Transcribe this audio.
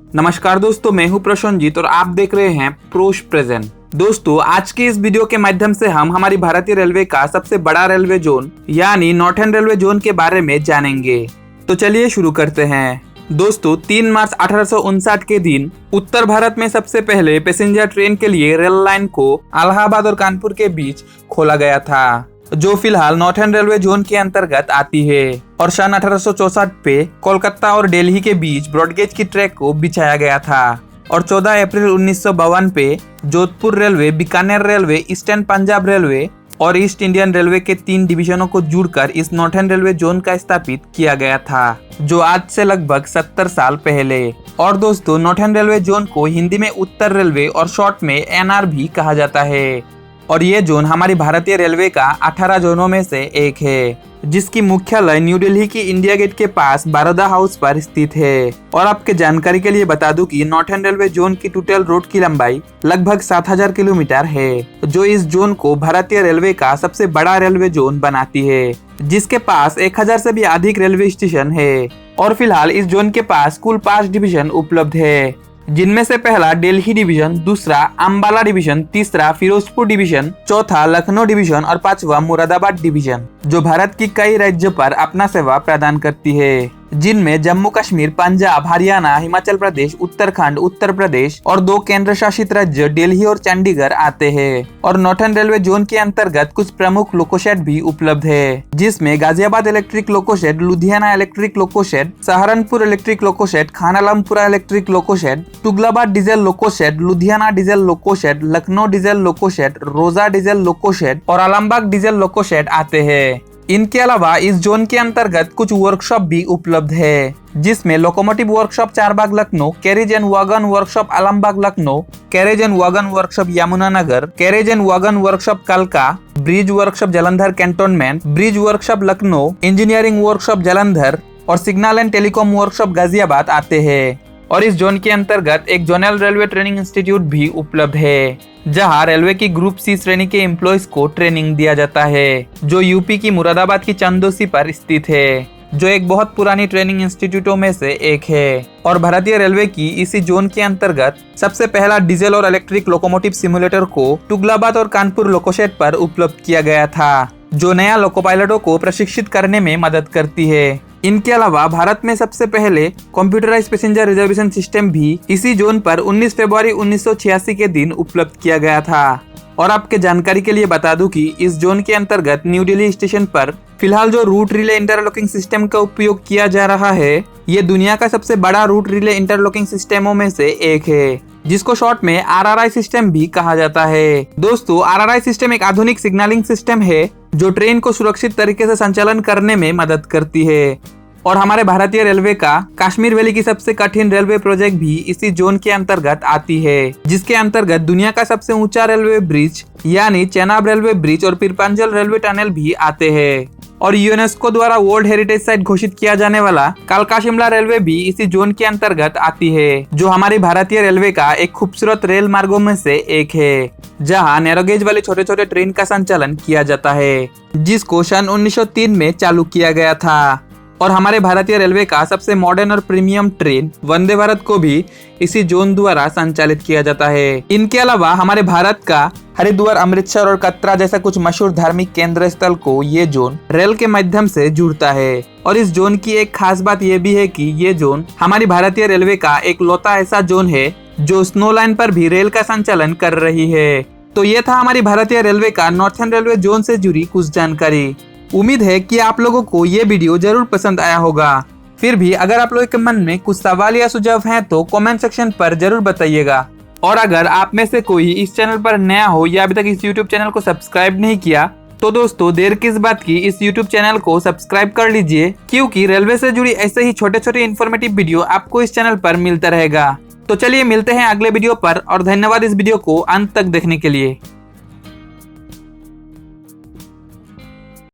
नमस्कार दोस्तों, मैं हूं प्रसन्नजीत और आप देख रहे हैं प्रोश प्रेजेंट। दोस्तों, आज की इस वीडियो के माध्यम से हम हमारी भारतीय रेलवे का सबसे बड़ा रेलवे जोन यानी नॉर्थर्न रेलवे जोन के बारे में जानेंगे। तो चलिए शुरू करते हैं। दोस्तों, 3 मार्च 1859 के दिन उत्तर भारत में सबसे पहले पैसेंजर ट्रेन के लिए रेल लाइन को इलाहाबाद और कानपुर के बीच खोला गया था, जो फिलहाल नॉर्थर्न रेलवे जोन के अंतर्गत आती है। और सन 1864 पे कोलकाता और दिल्ली के बीच ब्रॉडगेज की ट्रैक को बिछाया गया था। और 14 अप्रैल 1952 पे Jodhpur railway, Bikaner railway, eastern Punjab railway और ईस्ट इंडियन रेलवे के 3 डिवीजनों को जुड़कर इस नॉर्थर्न रेलवे जोन का स्थापित किया गया था, जो आज से लगभग 70 साल पहले। और दोस्तों, नॉर्थर्न रेलवे जोन को हिंदी में उत्तर रेलवे और शॉर्ट में एनआर भी कहा जाता है। और ये जोन हमारी भारतीय रेलवे का 18 जोनों में से एक है, जिसकी मुख्यालय न्यू दिल्ली की इंडिया गेट के पास बड़ौदा हाउस पर स्थित है। और आपके जानकारी के लिए बता दूं कि नॉर्थर्न रेलवे जोन की टोटल रूट की लंबाई लगभग 7000 किलोमीटर है, जो इस जोन को भारतीय रेलवे का सबसे बड़ा रेलवे जोन बनाती है, जिसके पास 1000 से भी अधिक रेलवे स्टेशन है। और फिलहाल इस जोन के पास कुल 5 डिवीजन उपलब्ध है, जिनमें से पहला दिल्ली डिवीजन, दूसरा अंबाला डिवीजन, तीसरा फिरोजपुर डिवीजन, चौथा लखनऊ डिवीजन और 5वां मुरादाबाद डिवीजन, जो भारत की कई राज्यों पर अपना सेवा प्रदान करती है, जिनमें जम्मू कश्मीर, पंजाब, हरियाणा, हिमाचल प्रदेश, उत्तराखंड, उत्तर प्रदेश और 2 केंद्र शासित राज्य दिल्ली और चंडीगढ़ आते हैं। और नॉर्थर्न रेलवे जोन के अंतर्गत कुछ प्रमुख लोकोशेड भी उपलब्ध है, जिसमें Ghaziabad electric loco shed, Ludhiana electric loco shed, Saharanpur electric loco shed, Khanalampura electric loco shed, Tughlakabad diesel loco shed, Ludhiana diesel loco shed, Lucknow diesel loco shed, Roza diesel loco shed और आलमबाग डीजल लोकोशेड आते हैं। इनके अलावा इस जोन के अंतर्गत कुछ वर्कशॉप भी उपलब्ध है, जिसमें locomotive workshop Charbagh Lucknow, carriage and wagon workshop Alambagh Lucknow, carriage and wagon workshop Yamunanagar, carriage and wagon workshop कलका, bridge workshop Jalandhar cantonment, bridge workshop Lucknow, engineering workshop Jalandhar और signal and telecom workshop Ghaziabad आते हैं। और इस जोन के अंतर्गत एक जोनल रेलवे ट्रेनिंग इंस्टीट्यूट भी उपलब्ध है, जहां रेलवे की ग्रुप सी श्रेणी के एम्प्लॉयज को ट्रेनिंग दिया जाता है, जो यूपी की मुरादाबाद की चंदोसी पर स्थित है, जो एक बहुत पुरानी ट्रेनिंग इंस्टीट्यूटों में से एक है। और भारतीय रेलवे की इसी जोन के अंतर्गत सबसे पहला डीजल और इलेक्ट्रिक लोकोमोटिव सिमुलेटर को तुगलकाबाद और कानपुर लोकोशेड पर उपलब्ध किया गया था, जो नया लोको पायलटों को प्रशिक्षित करने में मदद करती है। इनके अलावा भारत में सबसे पहले कंप्यूटराइज्ड पैसेंजर रिजर्वेशन सिस्टम भी इसी जोन पर 19 फरवरी 1986 के दिन उपलब्ध किया गया था। और आपके जानकारी के लिए बता दूं कि इस जोन के अंतर्गत न्यू दिल्ली स्टेशन पर फिलहाल जो रूट रिले इंटरलॉकिंग सिस्टम का उपयोग किया जा रहा है, ये दुनिया का सबसे बड़ा रूट रिले इंटरलॉकिंग सिस्टमों में से एक है, जिसको शॉर्ट में आरआरआई सिस्टम भी कहा जाता है। दोस्तों, आरआरआई सिस्टम एक आधुनिक सिग्नलिंग सिस्टम है, जो ट्रेन को सुरक्षित तरीके से संचालन करने में मदद करती है। और हमारे भारतीय रेलवे का कश्मीर वैली की सबसे कठिन रेलवे प्रोजेक्ट भी इसी जोन के अंतर्गत आती है, जिसके अंतर्गत दुनिया का सबसे ऊंचा रेलवे ब्रिज यानी चेनाब रेलवे ब्रिज और पीरपांजल रेलवे टनल भी आते हैं। और यूनेस्को द्वारा वर्ल्ड हेरिटेज साइट घोषित किया जाने वाला कालका शिमला रेलवे भी इसी जोन के अंतर्गत आती है, जो हमारी भारतीय रेलवे का एक खूबसूरत रेल मार्गों में से एक है, जहां नैरोगेज वाले छोटे छोटे ट्रेन का संचालन किया जाता है, जिसको सन 1903 में चालू किया गया था। और हमारे भारतीय रेलवे का सबसे मॉडर्न और प्रीमियम ट्रेन वंदे भारत को भी इसी जोन द्वारा संचालित किया जाता है। इनके अलावा हमारे भारत का हरिद्वार, अमृतसर और कटरा जैसा कुछ मशहूर धार्मिक केंद्र स्थल को ये जोन रेल के माध्यम से जुड़ता है। और इस जोन की एक खास बात यह भी है कि ये जोन हमारी भारतीय रेलवे का एक लौता ऐसा जोन है जो स्नो लाइन पर भी रेल का संचालन कर रही है। तो ये था हमारी भारतीय रेलवे का नॉर्थर्न रेलवे जोन से जुड़ी कुछ जानकारी। उम्मीद है कि आप लोगों को ये वीडियो जरूर पसंद आया होगा। फिर भी अगर आप लोगों के मन में कुछ सवाल या सुझाव हैं तो कमेंट सेक्शन पर जरूर बताइएगा। और अगर आप में से कोई इस चैनल पर नया हो या अभी तक इस YouTube चैनल को सब्सक्राइब नहीं किया, तो दोस्तों देर किस बात की, इस YouTube चैनल को सब्सक्राइब कर लीजिए, क्योंकि रेलवे से जुड़ी ऐसे ही छोटे छोटे इन्फॉर्मेटिव वीडियो आपको इस चैनल पर मिलता रहेगा। तो चलिए मिलते हैं अगले वीडियो पर, और धन्यवाद इस वीडियो को अंत तक देखने के लिए।